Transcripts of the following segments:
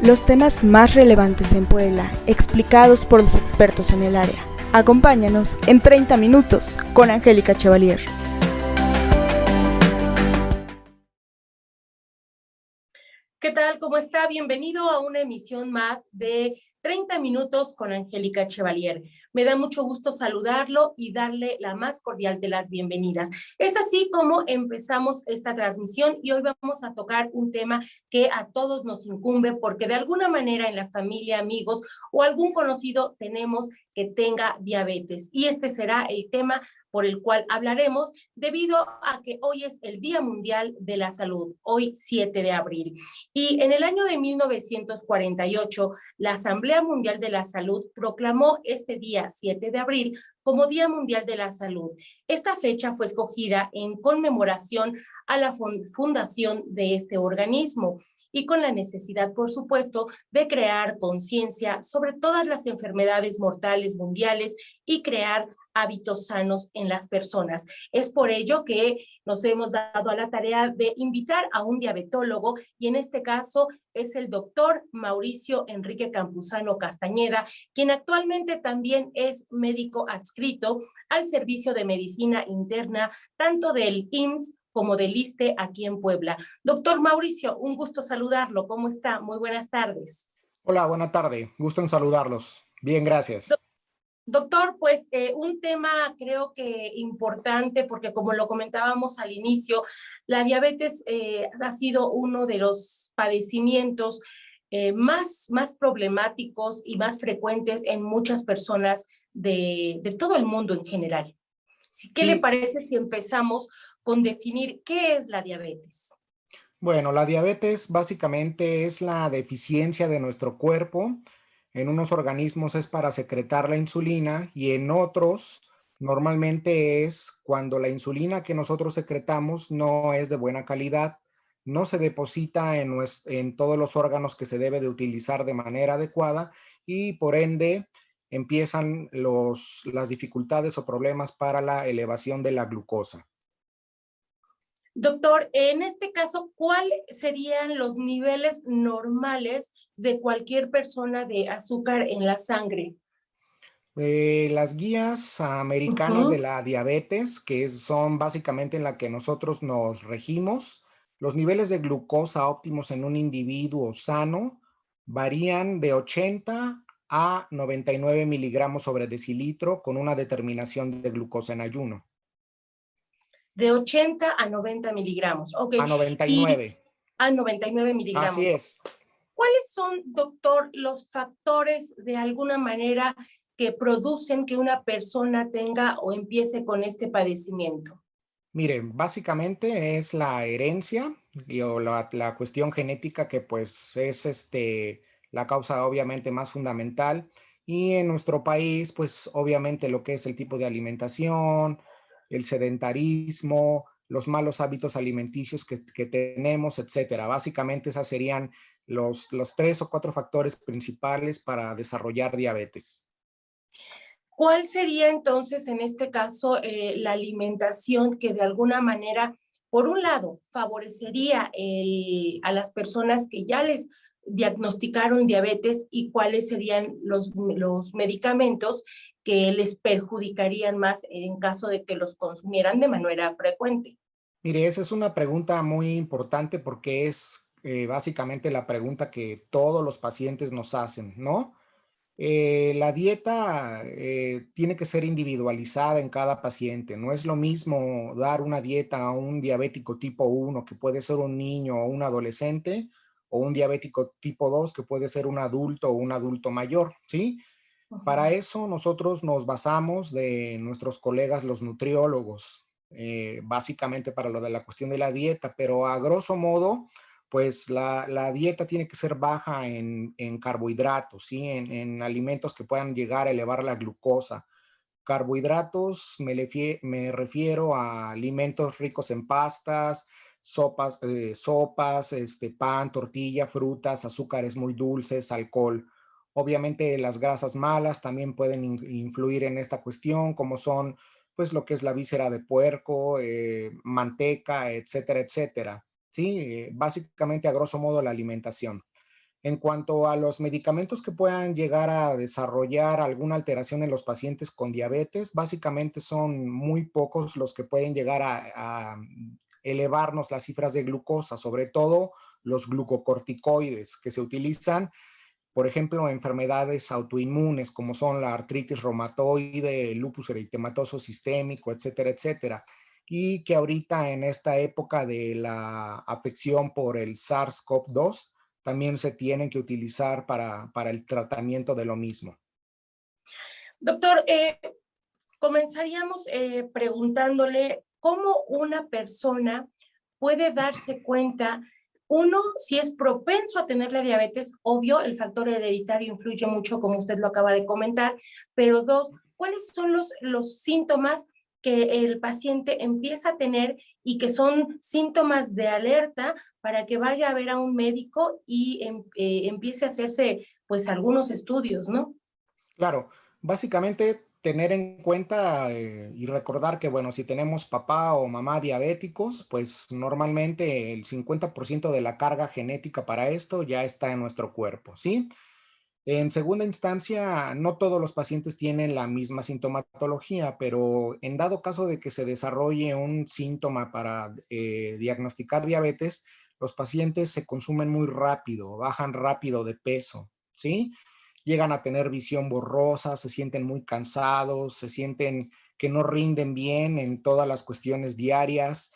Los temas más relevantes en Puebla, explicados por los expertos en el área. Acompáñanos en 30 minutos con Angélica Chevalier. ¿Qué tal? ¿Cómo está? Bienvenido a una emisión más de 30 minutos con Angélica Chevalier. Me da mucho gusto saludarlo y darle la más cordial de las bienvenidas. Es así como empezamos esta transmisión y hoy vamos a tocar un tema que a todos nos incumbe porque de alguna manera en la familia, amigos o algún conocido tenemos que tenga diabetes. Y este será el tema por el cual hablaremos debido a que hoy es el Día Mundial de la Salud, hoy 7 de abril. Y en el año de 1948, la Asamblea Mundial de la Salud proclamó este día 7 de abril como Día Mundial de la Salud. Esta fecha fue escogida en conmemoración a la fundación de este organismo y con la necesidad, por supuesto, de crear conciencia sobre todas las enfermedades mortales mundiales y crear hábitos sanos en las personas. Es por ello que nos hemos dado a la tarea de invitar a un diabetólogo y en este caso es el doctor Mauricio Enrique Campuzano Castañeda, quien actualmente también es médico adscrito al Servicio de Medicina Interna, tanto del IMSS como del ISSSTE aquí en Puebla. Doctor Mauricio, un gusto saludarlo. ¿Cómo está? Muy buenas tardes. Hola, buena tarde. Gusto en saludarlos. Bien, gracias. Doctor, pues un tema creo que importante porque como lo comentábamos al inicio, la diabetes ha sido uno de los padecimientos más problemáticos y más frecuentes en muchas personas de todo el mundo en general. ¿Qué le Sí, parece si empezamos con definir qué es la diabetes? bueno, la diabetes básicamente es la deficiencia de nuestro cuerpo. En unos organismos es para secretar la insulina y en otros normalmente es cuando la insulina que nosotros secretamos no es de buena calidad, no se deposita en todos los órganos que se debe de utilizar de manera adecuada y por ende empiezan las dificultades o problemas para la elevación de la glucosa. Doctor, en este caso, ¿cuáles serían los niveles normales de cualquier persona de azúcar en la sangre? Las guías americanas de la diabetes, que son básicamente en la que nosotros nos regimos, los niveles de glucosa óptimos en un individuo sano varían de 80 a 99 miligramos sobre decilitro con una determinación de glucosa en ayuno. De 80 a 90 miligramos, ok. A 99. A 99 Así miligramos. es. ¿Cuáles son, doctor, los factores de alguna manera que producen que una persona tenga o empiece con este padecimiento? Miren, básicamente es la herencia o la cuestión genética que pues es la causa obviamente más fundamental y en nuestro país pues obviamente lo que es el tipo de alimentación, el sedentarismo, los malos hábitos alimenticios que tenemos, etcétera. Básicamente esas serían los 3 o 4 factores principales para desarrollar diabetes. ¿Cuál sería entonces en este caso la alimentación que de alguna manera, por un lado, favorecería a las personas que ya les diagnosticaron diabetes y cuáles serían los medicamentos que les perjudicarían más en caso de que los consumieran de manera frecuente? Mire, esa es una pregunta muy importante porque es básicamente la pregunta que todos los pacientes nos hacen, ¿no? La dieta tiene que ser individualizada en cada paciente. No es lo mismo dar una dieta a un diabético tipo 1, que puede ser un niño o un adolescente, o un diabético tipo 2, que puede ser un adulto o un adulto mayor, ¿sí? Para eso nosotros nos basamos de nuestros colegas los nutriólogos, básicamente para lo de la cuestión de la dieta, pero a grosso modo, pues la dieta tiene que ser baja en carbohidratos, ¿sí? En alimentos que puedan llegar a elevar la glucosa. Carbohidratos, me refiero a alimentos ricos en pastas, sopas, pan, tortilla, frutas, azúcares muy dulces, alcohol. Obviamente las grasas malas también pueden influir en esta cuestión, como son pues lo que es la víscera de puerco, manteca, etcétera, etcétera. Sí, básicamente a grosso modo la alimentación. En cuanto a los medicamentos que puedan llegar a desarrollar alguna alteración en los pacientes con diabetes, básicamente son muy pocos los que pueden llegar a elevarnos las cifras de glucosa, sobre todo los glucocorticoides que se utilizan, por ejemplo, enfermedades autoinmunes como son la artritis reumatoide, el lupus eritematoso sistémico, etcétera, etcétera. Y que ahorita en esta época de la afección por el SARS-CoV-2 también se tienen que utilizar para el tratamiento de lo mismo. Doctor, comenzaríamos preguntándole cómo una persona puede darse cuenta, uno, si es propenso a tener la diabetes, obvio, el factor hereditario influye mucho, como usted lo acaba de comentar, pero dos, ¿cuáles son los síntomas que el paciente empieza a tener y que son síntomas de alerta para que vaya a ver a un médico y empiece a hacerse pues algunos estudios, ¿no? Claro, básicamente tener en cuenta y recordar que, bueno, si tenemos papá o mamá diabéticos, pues normalmente el 50% de la carga genética para esto ya está en nuestro cuerpo, ¿sí? En segunda instancia, no todos los pacientes tienen la misma sintomatología, pero en dado caso de que se desarrolle un síntoma para diagnosticar diabetes, los pacientes se consumen muy rápido, bajan rápido de peso, ¿sí? Llegan a tener visión borrosa, se sienten muy cansados, se sienten que no rinden bien en todas las cuestiones diarias.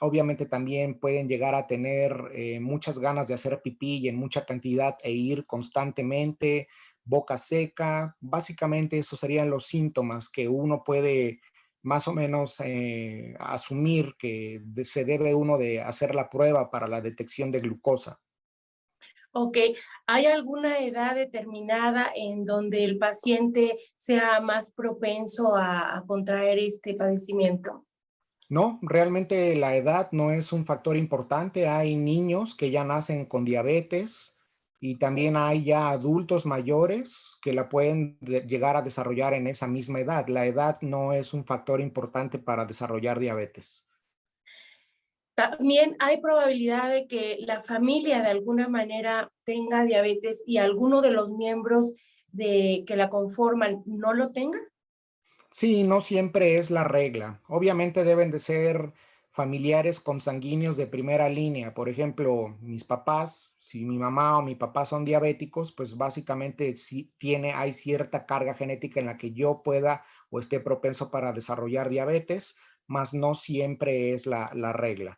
Obviamente también pueden llegar a tener muchas ganas de hacer pipí y en mucha cantidad e ir constantemente, boca seca. Básicamente esos serían los síntomas que uno puede más o menos asumir que se debe uno de hacer la prueba para la detección de glucosa. Ok, ¿hay alguna edad determinada en donde el paciente sea más propenso a contraer este padecimiento? No, realmente la edad no es un factor importante. Hay niños que ya nacen con diabetes y también hay ya adultos mayores que la pueden llegar a desarrollar en esa misma edad. La edad no es un factor importante para desarrollar diabetes. También hay probabilidad de que la familia de alguna manera tenga diabetes y alguno de los miembros de que la conforman no lo tenga. Sí, no siempre es la regla. Obviamente deben de ser familiares consanguíneos de primera línea. Por ejemplo, mis papás, si mi mamá o mi papá son diabéticos, pues básicamente sí hay cierta carga genética en la que yo pueda o esté propenso para desarrollar diabetes, mas no siempre es la regla.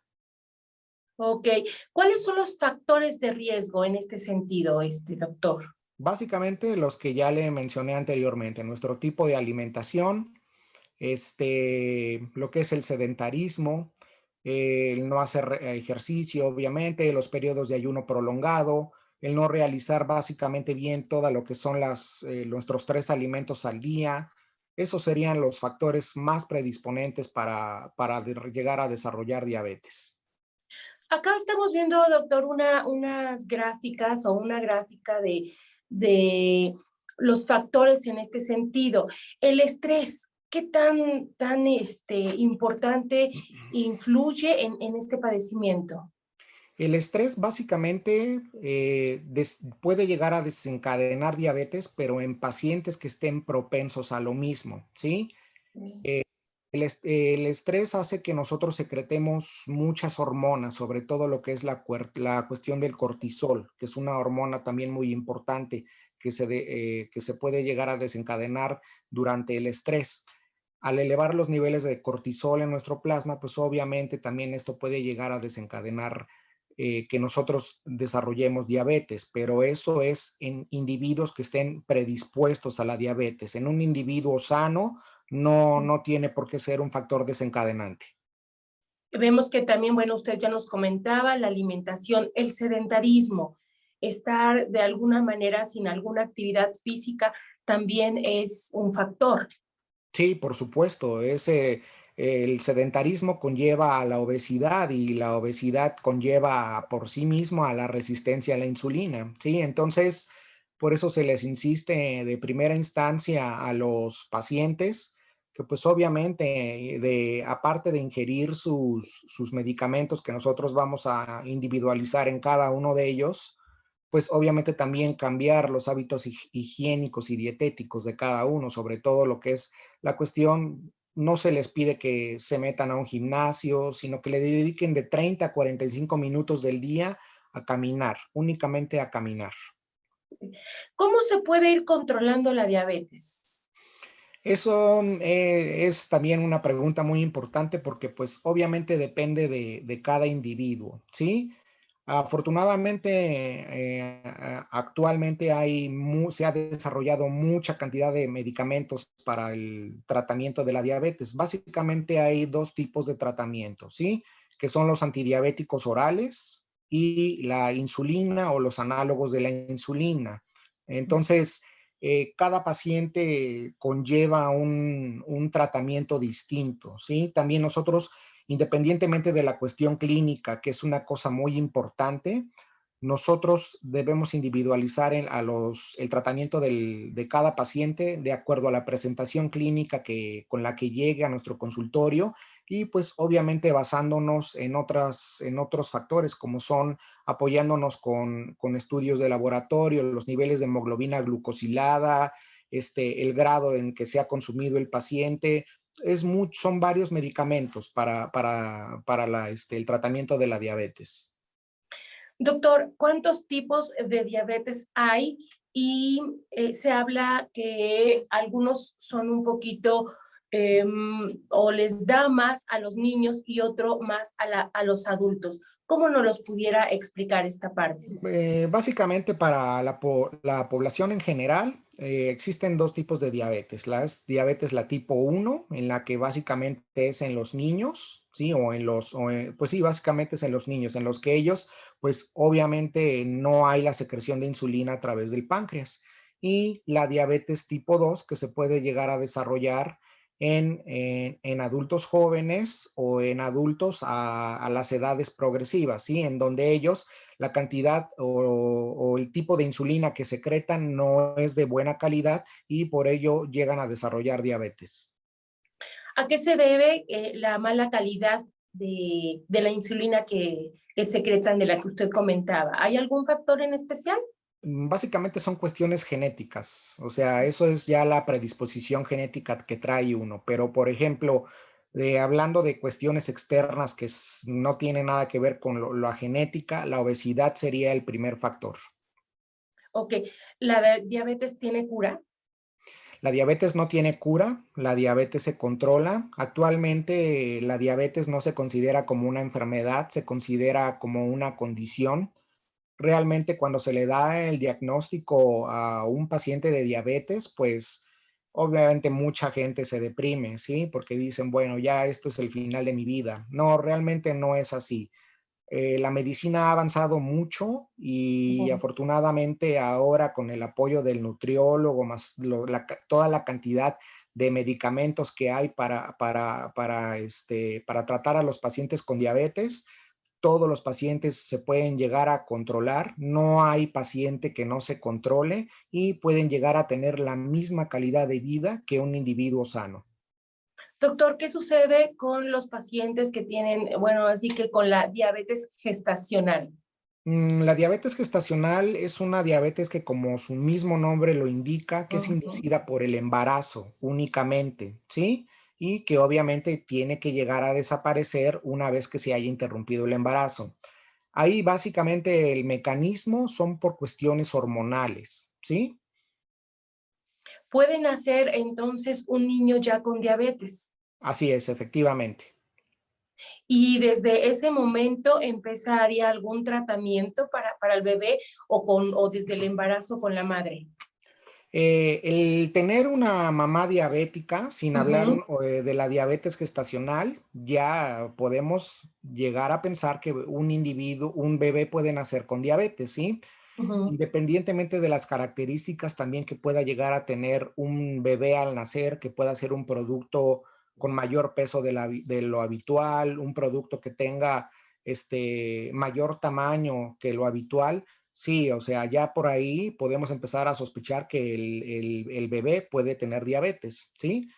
Ok, ¿cuáles son los factores de riesgo en este sentido, doctor? Básicamente los que ya le mencioné anteriormente, nuestro tipo de alimentación, lo que es el sedentarismo, el no hacer ejercicio, obviamente, los periodos de ayuno prolongado, el no realizar básicamente bien todo lo que son nuestros 3 alimentos al día. Esos serían los factores más predisponentes para llegar a desarrollar diabetes. Acá estamos viendo, doctor, unas gráficas o una gráfica de los factores en este sentido. El estrés, ¿qué tan importante influye en este padecimiento? El estrés básicamente puede llegar a desencadenar diabetes, pero en pacientes que estén propensos a lo mismo, ¿sí? El estrés hace que nosotros secretemos muchas hormonas, sobre todo lo que es la cuestión del cortisol, que es una hormona también muy importante que se puede llegar a desencadenar durante el estrés. Al elevar los niveles de cortisol en nuestro plasma, pues obviamente también esto puede llegar a desencadenar que nosotros desarrollemos diabetes, pero eso es en individuos que estén predispuestos a la diabetes. En un individuo sano, no tiene por qué ser un factor desencadenante. Vemos que también, bueno, usted ya nos comentaba la alimentación, el sedentarismo, estar de alguna manera sin alguna actividad física también es un factor. Sí, por supuesto, el sedentarismo conlleva a la obesidad y la obesidad conlleva por sí mismo a la resistencia a la insulina, ¿sí? Entonces, por eso se les insiste de primera instancia a los pacientes que pues obviamente aparte de ingerir sus medicamentos que nosotros vamos a individualizar en cada uno de ellos, pues obviamente también cambiar los hábitos higiénicos y dietéticos de cada uno, sobre todo lo que es la cuestión, no se les pide que se metan a un gimnasio, sino que le dediquen de 30 a 45 minutos del día a caminar, únicamente a caminar. ¿Cómo se puede ir controlando la diabetes? Eso es también una pregunta muy importante porque pues obviamente depende de cada individuo, ¿sí? Afortunadamente, actualmente se ha desarrollado mucha cantidad de medicamentos para el tratamiento de la diabetes. Básicamente hay dos tipos de tratamiento, ¿sí? Que son los antidiabéticos orales y la insulina o los análogos de la insulina. Entonces, cada paciente conlleva un tratamiento distinto, ¿sí? También nosotros, independientemente de la cuestión clínica, que es una cosa muy importante, nosotros debemos individualizar el tratamiento de cada paciente de acuerdo a la presentación clínica con la que llegue a nuestro consultorio y pues obviamente basándonos en otros factores como son apoyándonos con estudios de laboratorio, los niveles de hemoglobina glucosilada, el grado en que se ha consumido el paciente. Son varios medicamentos para el tratamiento de la diabetes. Doctor, ¿cuántos tipos de diabetes hay? Y se habla que algunos son un poquito o les da más a los niños y otro más a los adultos. ¿Cómo nos los pudiera explicar esta parte? Básicamente para la población en general existen dos tipos de diabetes. Diabetes la tipo 1, en la que básicamente es en los niños, ¿sí? Pues sí, básicamente es en los niños, en los que ellos, pues obviamente no hay la secreción de insulina a través del páncreas. Y la diabetes tipo 2, que se puede llegar a desarrollar en adultos jóvenes o en adultos a las edades progresivas, ¿sí? En donde ellos la cantidad o el tipo de insulina que secretan no es de buena calidad y por ello llegan a desarrollar diabetes. ¿A qué se debe la mala calidad de la insulina que secretan, de la que usted comentaba? ¿Hay algún factor en especial? Básicamente son cuestiones genéticas, o sea, eso es ya la predisposición genética que trae uno, pero por ejemplo, hablando de cuestiones externas que no tienen nada que ver con la genética, la obesidad sería el primer factor. Ok, ¿la diabetes tiene cura? La diabetes no tiene cura, la diabetes se controla. Actualmente la diabetes no se considera como una enfermedad, se considera como una condición. Realmente cuando se le da el diagnóstico a un paciente de diabetes, pues obviamente mucha gente se deprime, ¿sí? Porque dicen, bueno, ya esto es el final de mi vida. No, realmente no es así. La medicina ha avanzado mucho y afortunadamente ahora con el apoyo del nutriólogo, más toda la cantidad de medicamentos que hay para tratar a los pacientes con diabetes, todos los pacientes se pueden llegar a controlar, no hay paciente que no se controle y pueden llegar a tener la misma calidad de vida que un individuo sano. Doctor, ¿qué sucede con los pacientes que tienen, bueno, así que con la diabetes gestacional? La diabetes gestacional es una diabetes que, como su mismo nombre lo indica, que es inducida por el embarazo únicamente, ¿sí? Y que obviamente tiene que llegar a desaparecer una vez que se haya interrumpido el embarazo. Ahí básicamente el mecanismo son por cuestiones hormonales, ¿sí? ¿Puede nacer entonces un niño ya con diabetes? Así es, efectivamente. Y desde ese momento empezaría algún tratamiento para el bebé o desde el embarazo con la madre. El tener una mamá diabética, sin hablar Ujú, de la diabetes gestacional, ya podemos llegar a pensar que un bebé puede nacer con diabetes, ¿sí? ujú. Independientemente de las características también que pueda llegar a tener un bebé al nacer, que pueda ser un producto con mayor peso de lo habitual, un producto que tenga mayor tamaño que lo habitual. Sí, o sea, ya por ahí podemos empezar a sospechar que el bebé puede tener diabetes, ¿sí?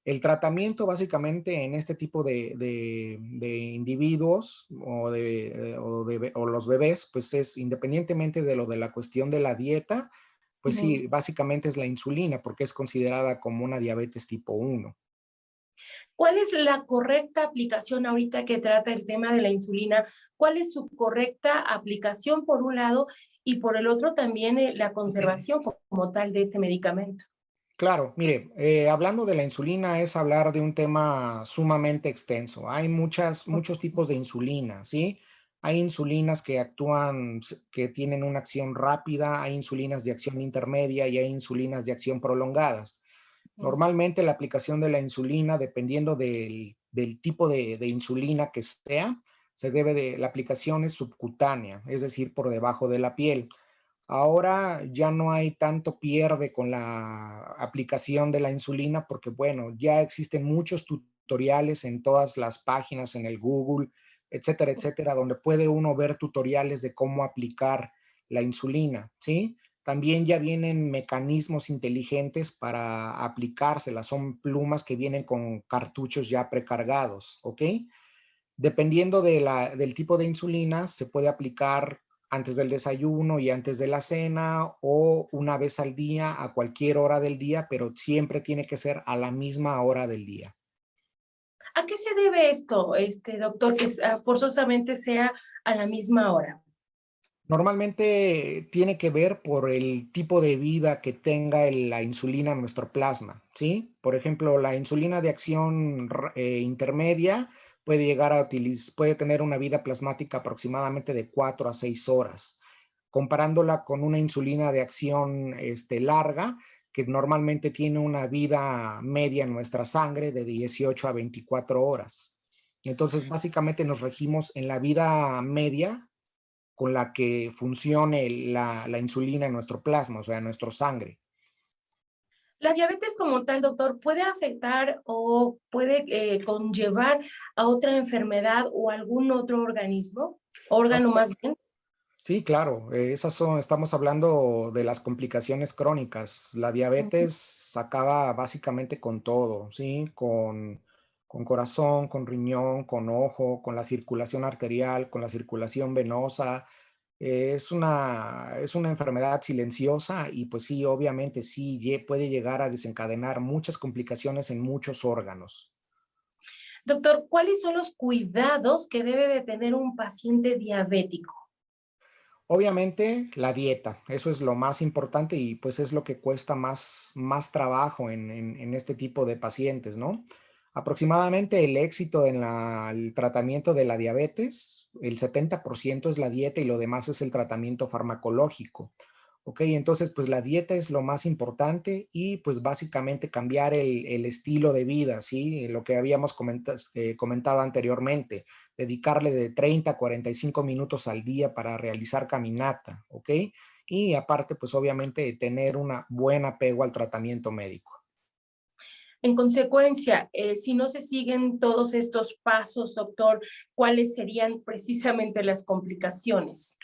El tratamiento básicamente en este tipo de individuos o los bebés, pues es independientemente de lo de la cuestión de la dieta, pues Ujú. sí, básicamente es la insulina porque es considerada como una diabetes tipo 1. ¿Cuál es la correcta aplicación ahorita que trata el tema de la insulina? ¿Cuál es su correcta aplicación por un lado y por el otro también la conservación como tal de este medicamento? Claro, mire, hablando de la insulina es hablar de un tema sumamente extenso. Hay muchos tipos de insulina, ¿sí? Hay insulinas que actúan, que tienen una acción rápida, hay insulinas de acción intermedia y hay insulinas de acción prolongadas. Normalmente la aplicación de la insulina, dependiendo del tipo de insulina que sea, la aplicación es subcutánea, es decir, por debajo de la piel. Ahora ya no hay tanto pierde con la aplicación de la insulina porque, bueno, ya existen muchos tutoriales en todas las páginas, en el Google, etcétera, donde puede uno ver tutoriales de cómo aplicar la insulina, ¿sí? También ya vienen mecanismos inteligentes para aplicárselas, son plumas que vienen con cartuchos ya precargados, ¿ok? Dependiendo del tipo de insulina, se puede aplicar antes del desayuno y antes de la cena o una vez al día a cualquier hora del día, pero siempre tiene que ser a la misma hora del día. ¿A qué se debe esto, doctor, que forzosamente sea a la misma hora? Normalmente tiene que ver por el tipo de vida que tenga la insulina en nuestro plasma, ¿sí? Por ejemplo, la insulina de acción intermedia puede tener una vida plasmática aproximadamente de 4 a 6 horas, comparándola con una insulina de acción larga, que normalmente tiene una vida media en nuestra sangre de 18 a 24 horas. Entonces, básicamente nos regimos en la vida media con la que funcione la insulina en nuestro plasma, o sea, en nuestra sangre. ¿La diabetes como tal, doctor, puede afectar o puede conllevar a otra enfermedad o algún otro organismo? Órgano más bien. Sí, claro, estamos hablando de las complicaciones crónicas. La diabetes acaba básicamente con todo, ¿sí? Con corazón, con riñón, con ojo, con la circulación arterial, con la circulación venosa. Es una enfermedad silenciosa y pues sí, obviamente sí puede llegar a desencadenar muchas complicaciones en muchos órganos. Doctor, ¿cuáles son los cuidados que debe de tener un paciente diabético? Obviamente la dieta, eso es lo más importante y pues es lo que cuesta más trabajo en este tipo de pacientes, ¿no? Aproximadamente el éxito en el tratamiento de la diabetes, el 70% es la dieta y lo demás es el tratamiento farmacológico. Ok, entonces pues la dieta es lo más importante y pues básicamente cambiar el estilo de vida, ¿sí? Lo que habíamos comentado anteriormente, dedicarle de 30 a 45 minutos al día para realizar caminata, ¿ok? Y aparte pues obviamente tener un buen apego al tratamiento médico. En consecuencia, si no se siguen todos estos pasos, doctor, ¿cuáles serían precisamente las complicaciones?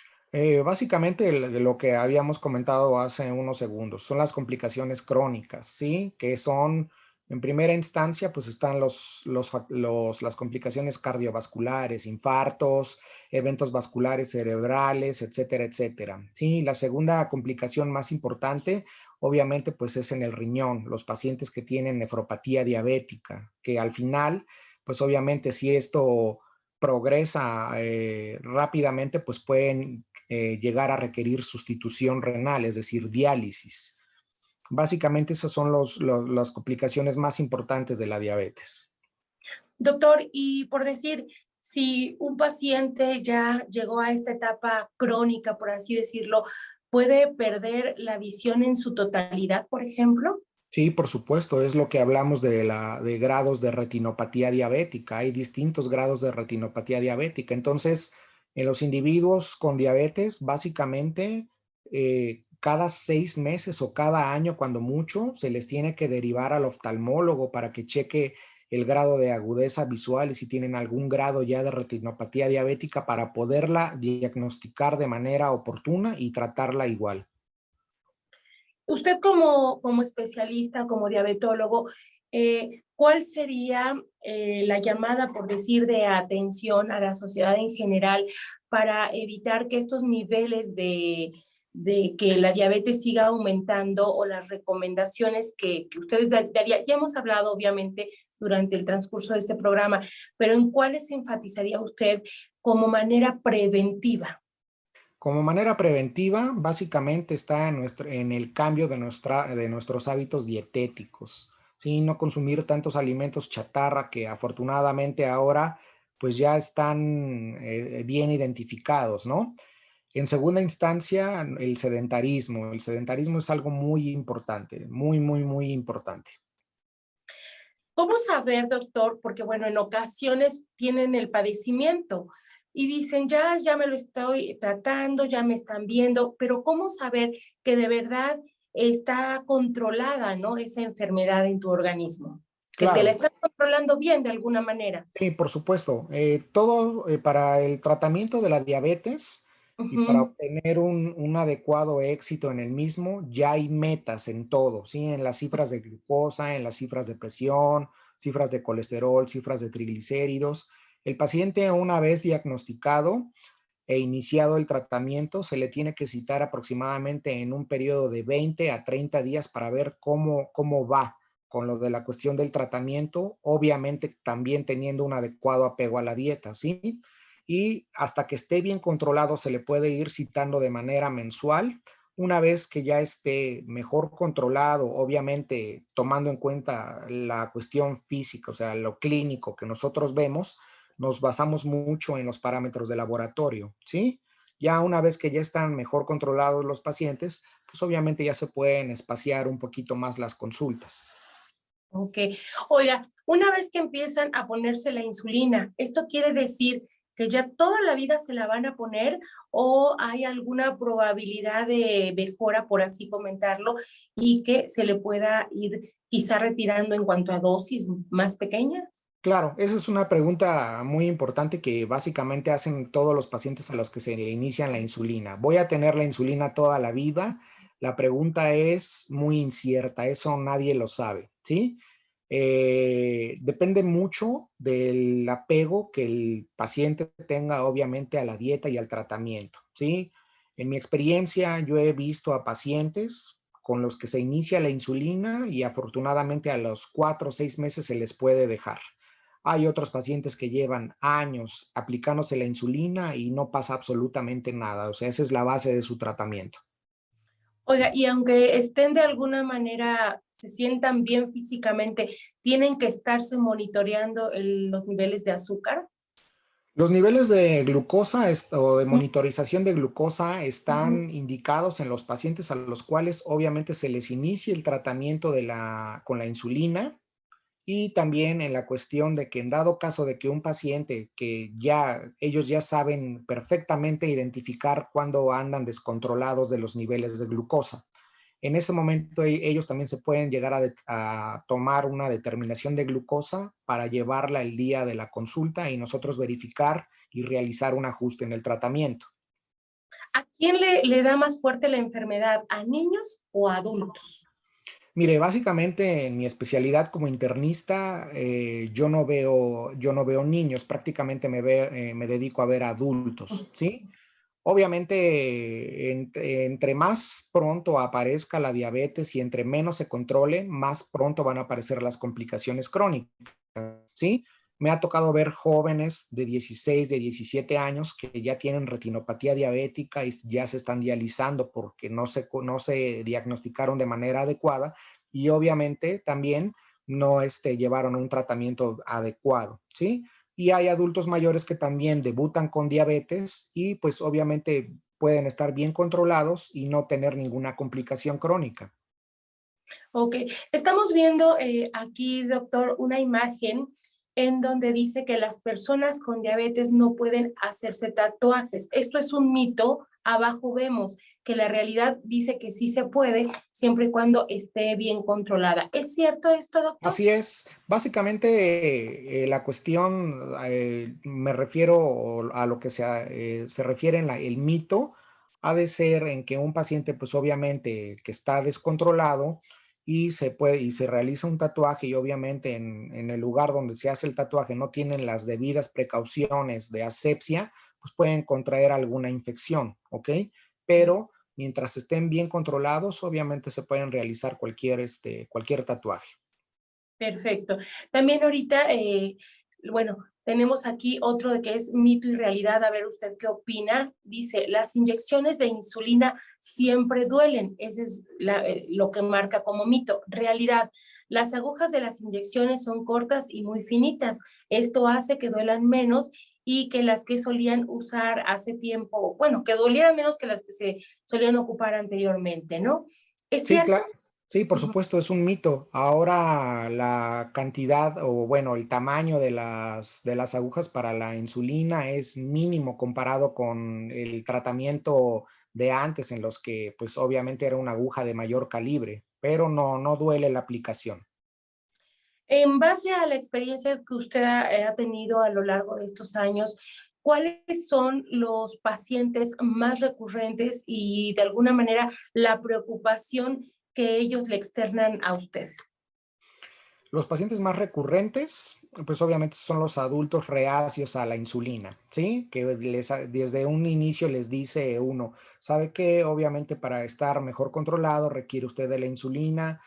Básicamente de lo que habíamos comentado hace unos segundos, son las complicaciones crónicas, ¿sí? Que son, en primera instancia, pues están las complicaciones cardiovasculares, infartos, eventos vasculares cerebrales, etcétera. Sí, la segunda complicación más importante, obviamente, pues es en el riñón, los pacientes que tienen nefropatía diabética, que al final, pues obviamente si esto progresa rápidamente, pues pueden llegar a requerir sustitución renal, es decir, diálisis. Básicamente esas son las complicaciones más importantes de la diabetes. Doctor, y por decir, si un paciente ya llegó a esta etapa crónica, por así decirlo, ¿puede perder la visión en su totalidad, por ejemplo? Sí, por supuesto, es lo que hablamos de grados de retinopatía diabética. Hay distintos grados de retinopatía diabética. Entonces, en los individuos con diabetes, básicamente, cada 6 meses o cada año, cuando mucho, se les tiene que derivar al oftalmólogo para que cheque el grado de agudeza visual y si tienen algún grado ya de retinopatía diabética para poderla diagnosticar de manera oportuna y tratarla igual. Usted como especialista, como diabetólogo, ¿cuál sería la llamada, por decir, de atención a la sociedad en general para evitar que estos niveles de que la diabetes siga aumentando, o las recomendaciones que ustedes darían? Ya hemos hablado, obviamente, durante el transcurso de este programa, pero ¿en cuáles enfatizaría usted como manera preventiva? Como manera preventiva, básicamente está en el cambio de nuestros hábitos dietéticos, ¿sí? No consumir tantos alimentos chatarra que afortunadamente ahora pues ya están bien identificados, ¿no? En segunda instancia, el sedentarismo. El sedentarismo es algo muy importante, muy, muy, muy importante. ¿Cómo saber, doctor? Porque, bueno, en ocasiones tienen el padecimiento y dicen, ya me lo estoy tratando, ya me están viendo, pero ¿cómo saber que de verdad está controlada, ¿no? Esa enfermedad en tu organismo, que te la Claro, están controlando bien de alguna manera. sí, por supuesto. Todo para el tratamiento de la diabetes y para Ujú. obtener un adecuado éxito en el mismo, ya hay metas en todo, ¿sí? En las cifras de glucosa, en las cifras de presión, cifras de colesterol, cifras de triglicéridos. El paciente, una vez diagnosticado e iniciado el tratamiento, se le tiene que citar aproximadamente en un periodo de 20 a 30 días para ver cómo va con lo de la cuestión del tratamiento, obviamente también teniendo un adecuado apego a la dieta, ¿sí? Y hasta que esté bien controlado se le puede ir citando de manera mensual. Una vez que ya esté mejor controlado, obviamente tomando en cuenta la cuestión física, o sea, lo clínico que nosotros vemos, nos basamos mucho en los parámetros de laboratorio, ¿sí? Ya una vez que ya están mejor controlados los pacientes, pues obviamente ya se pueden espaciar un poquito más las consultas. Ok. Oiga, una vez que empiezan a ponerse la insulina, ¿esto quiere decir que ya toda la vida se la van a poner, o hay alguna probabilidad de mejora, por así comentarlo, y que se le pueda ir quizá retirando en cuanto a dosis más pequeña? Claro, esa es una pregunta muy importante que básicamente hacen todos los pacientes a los que se le inician la insulina. ¿Voy a tener la insulina toda la vida? La pregunta es muy incierta, eso nadie lo sabe, ¿sí? Depende mucho del apego que el paciente tenga, obviamente, a la dieta y al tratamiento, ¿sí? En mi experiencia, yo he visto a pacientes con los que se inicia la insulina y afortunadamente a los 4 o 6 meses se les puede dejar. Hay otros pacientes que llevan años aplicándose la insulina y no pasa absolutamente nada. O sea, esa es la base de su tratamiento. Oiga, y aunque estén de alguna manera, se sientan bien físicamente, ¿tienen que estarse monitoreando los niveles de azúcar? Los niveles de glucosa o de Mm. monitorización de glucosa Ujú. están indicados en los pacientes a los cuales obviamente se les inicia el tratamiento con la insulina. Y también en la cuestión de que en dado caso de que un paciente que ellos ya saben perfectamente identificar cuando andan descontrolados de los niveles de glucosa. En ese momento ellos también se pueden llegar a tomar una determinación de glucosa para llevarla el día de la consulta y nosotros verificar y realizar un ajuste en el tratamiento. ¿A quién le da más fuerte la enfermedad? ¿A niños o a adultos? Mire, básicamente en mi especialidad como internista, yo no veo niños, prácticamente me dedico a ver adultos, ¿sí? Obviamente, entre más pronto aparezca la diabetes y entre menos se controle, más pronto van a aparecer las complicaciones crónicas, ¿sí? Me ha tocado ver jóvenes de 16, de 17 años que ya tienen retinopatía diabética y ya se están dializando porque no se diagnosticaron de manera adecuada y obviamente también no llevaron un tratamiento adecuado, ¿sí? Y hay adultos mayores que también debutan con diabetes y pues obviamente pueden estar bien controlados y no tener ninguna complicación crónica. Ok, estamos viendo aquí, doctor, una imagen en donde dice que las personas con diabetes no pueden hacerse tatuajes. Esto es un mito. Abajo vemos que la realidad dice que sí se puede, siempre y cuando esté bien controlada. ¿Es cierto esto, doctor? Así es, básicamente la cuestión, me refiero a lo que se refiere en el mito, ha de ser en que un paciente, pues obviamente que está descontrolado y se realiza un tatuaje y obviamente en el lugar donde se hace el tatuaje no tienen las debidas precauciones de asepsia, pues pueden contraer alguna infección, ¿ok? Pero mientras estén bien controlados, obviamente se pueden realizar cualquier tatuaje. Perfecto. También ahorita, bueno, tenemos aquí otro de que es mito y realidad. A ver usted qué opina. Dice, las inyecciones de insulina siempre duelen. Ese es lo que marca como mito. Realidad, las agujas de las inyecciones son cortas y muy finitas. Esto hace que duelan menos y que las que solían usar hace tiempo, bueno, que dolieran menos que las que se solían ocupar anteriormente, ¿no? ¿Es Sí, cierto? claro. Sí, por supuesto, es un mito. Ahora la cantidad o bueno, el tamaño de las agujas para la insulina es mínimo comparado con el tratamiento de antes en los que pues obviamente era una aguja de mayor calibre, pero no duele la aplicación. En base a la experiencia que usted ha tenido a lo largo de estos años, ¿cuáles son los pacientes más recurrentes y de alguna manera la preocupación que ellos le externan a usted? Los pacientes más recurrentes, pues obviamente son los adultos reacios a la insulina, ¿sí? Que desde un inicio les dice uno, ¿sabe qué? Obviamente para estar mejor controlado requiere usted de la insulina.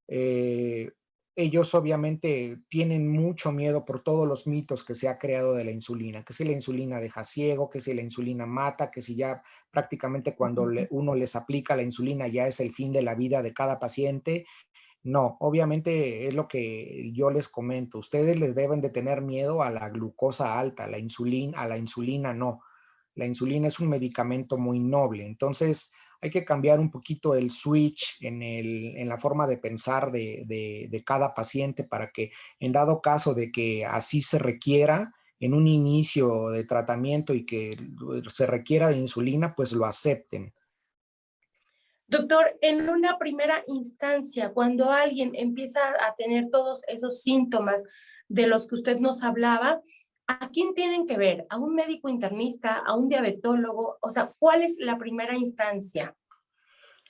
Eh, Ellos obviamente tienen mucho miedo por todos los mitos que se ha creado de la insulina, que si la insulina deja ciego, que si la insulina mata, que si ya prácticamente cuando uno les aplica la insulina ya es el fin de la vida de cada paciente. No, obviamente es lo que yo les comento. Ustedes les deben de tener miedo a la glucosa alta, a la insulina no. La insulina es un medicamento muy noble. Entonces hay que cambiar un poquito el switch en la forma de pensar de cada paciente para que en dado caso de que así se requiera en un inicio de tratamiento y que se requiera de insulina, pues lo acepten. Doctor, en una primera instancia, cuando alguien empieza a tener todos esos síntomas de los que usted nos hablaba, ¿a quién tienen que ver? ¿A un médico internista? ¿A un diabetólogo? O sea, ¿cuál es la primera instancia?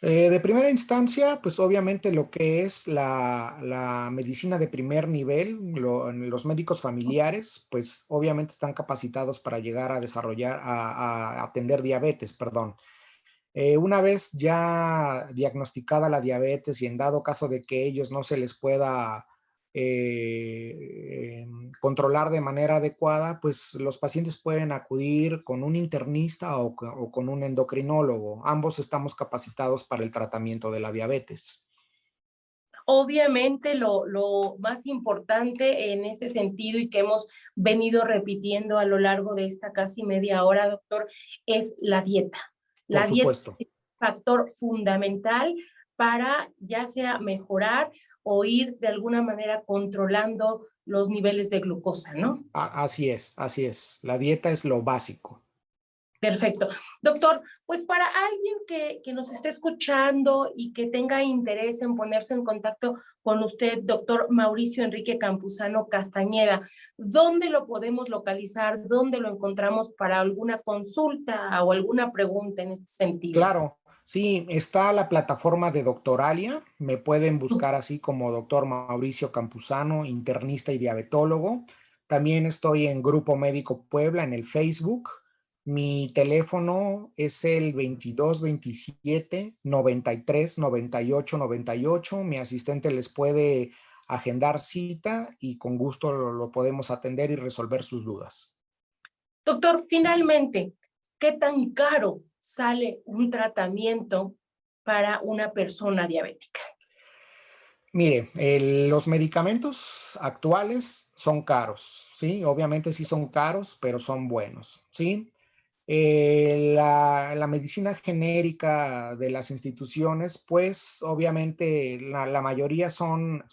De primera instancia, pues obviamente lo que es la medicina de primer nivel, los médicos familiares, pues obviamente están capacitados para llegar a desarrollar, a atender diabetes, perdón. Una vez ya diagnosticada la diabetes y en dado caso de que ellos no se les pueda controlar de manera adecuada, pues los pacientes pueden acudir con un internista o con un endocrinólogo. Ambos estamos capacitados para el tratamiento de la diabetes. Obviamente lo más importante en este sentido y que hemos venido repitiendo a lo largo de esta casi media hora, doctor, es la dieta. Por La dieta supuesto. es un factor fundamental para ya sea mejorar o ir de alguna manera controlando los niveles de glucosa, ¿no? Así es, así es. La dieta es lo básico. Perfecto. Doctor, pues para alguien que nos esté escuchando y que tenga interés en ponerse en contacto con usted, doctor Mauricio Enrique Campuzano Castañeda, ¿dónde lo podemos localizar? ¿Dónde lo encontramos para alguna consulta o alguna pregunta en este sentido? Claro, sí, está la plataforma de Doctoralia. Me pueden buscar así como doctor Mauricio Campuzano, internista y diabetólogo. También estoy en Grupo Médico Puebla en el Facebook. Mi teléfono es el 22 27 93 98 98. Mi asistente les puede agendar cita y con gusto lo podemos atender y resolver sus dudas. Doctor, finalmente, ¿qué tan caro sale un tratamiento para una persona diabética? Mire, los medicamentos actuales son caros, ¿sí? Obviamente sí son caros, pero son buenos, ¿sí? La medicina genérica de las instituciones, pues obviamente la mayoría son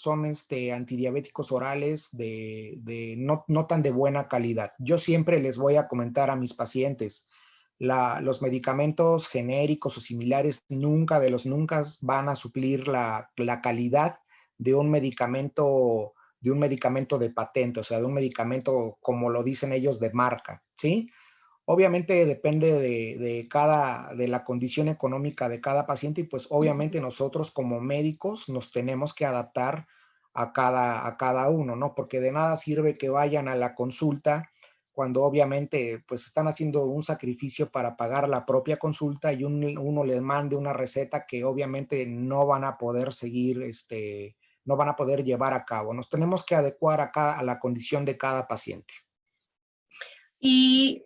antidiabéticos orales de no tan de buena calidad. Yo siempre les voy a comentar a mis pacientes, los medicamentos genéricos o similares nunca de los nunca van a suplir la calidad de un medicamento de patente, o sea, de un medicamento, como lo dicen ellos, de marca, ¿sí? Obviamente depende de la condición económica de cada paciente y pues obviamente nosotros como médicos nos tenemos que adaptar a cada uno, ¿no? Porque de nada sirve que vayan a la consulta cuando obviamente pues están haciendo un sacrificio para pagar la propia consulta y uno les mande una receta que obviamente no van a poder seguir, no van a poder llevar a cabo. Nos tenemos que adecuar a la condición de cada paciente. Y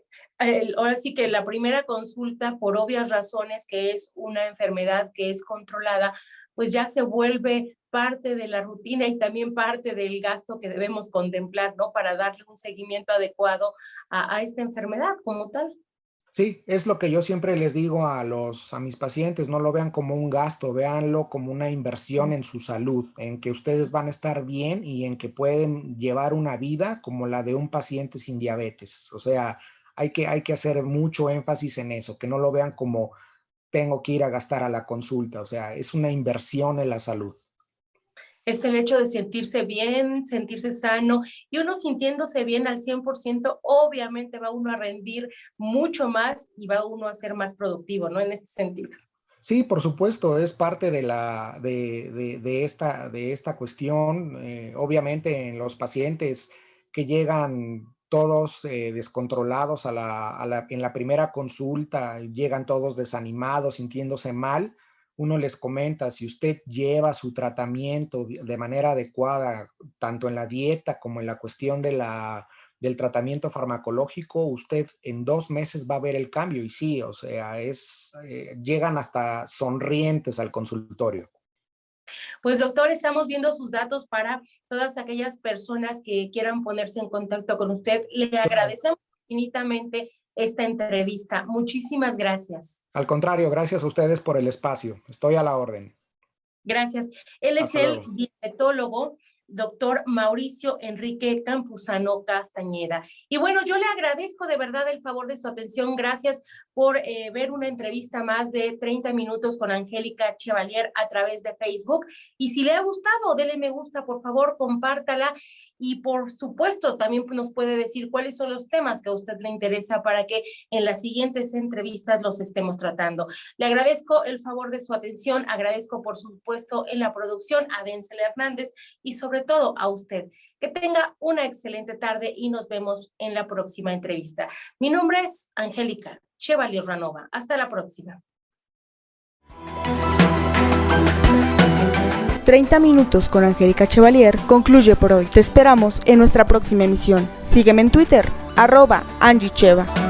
ahora sí que la primera consulta, por obvias razones, que es una enfermedad que es controlada, pues ya se vuelve parte de la rutina y también parte del gasto que debemos contemplar, ¿no? Para darle un seguimiento adecuado a esta enfermedad como tal. Sí, es lo que yo siempre les digo a mis pacientes, no lo vean como un gasto, véanlo como una inversión en su salud, en que ustedes van a estar bien y en que pueden llevar una vida como la de un paciente sin diabetes. O sea, hay que hacer mucho énfasis en eso, que no lo vean como tengo que ir a gastar a la consulta, o sea, es una inversión en la salud. Es el hecho de sentirse bien, sentirse sano, y uno sintiéndose bien al 100%, obviamente va uno a rendir mucho más y va uno a ser más productivo, ¿no? En este sentido. Sí, por supuesto, es parte de esta cuestión. Obviamente en los pacientes que llegan todos descontrolados en la primera consulta, llegan todos desanimados, sintiéndose mal, uno les comenta, si usted lleva su tratamiento de manera adecuada, tanto en la dieta como en la cuestión del tratamiento farmacológico, usted en 2 meses va a ver el cambio. Y sí, o sea, llegan hasta sonrientes al consultorio. Pues doctor, estamos viendo sus datos para todas aquellas personas que quieran ponerse en contacto con usted. Le agradecemos infinitamente esta entrevista. Muchísimas gracias. Al contrario, gracias a ustedes por el espacio. Estoy a la orden. Gracias. Él es Hasta luego. el dietólogo doctor Mauricio Enrique Campuzano Castañeda. Y bueno, yo le agradezco de verdad el favor de su atención. Gracias por ver una entrevista más de 30 minutos con Angélica Chevalier a través de Facebook. Y si le ha gustado, dele me gusta, por favor, compártala. Y por supuesto, también nos puede decir cuáles son los temas que a usted le interesa para que en las siguientes entrevistas los estemos tratando. Le agradezco el favor de su atención, agradezco por supuesto en la producción a Denzel Hernández y sobre todo a usted. Que tenga una excelente tarde y nos vemos en la próxima entrevista. Mi nombre es Angélica Chevalier Ranova. Hasta la próxima. 30 minutos con Angélica Chevalier concluye por hoy. Te esperamos en nuestra próxima emisión. Sígueme en Twitter, @AngieCheva.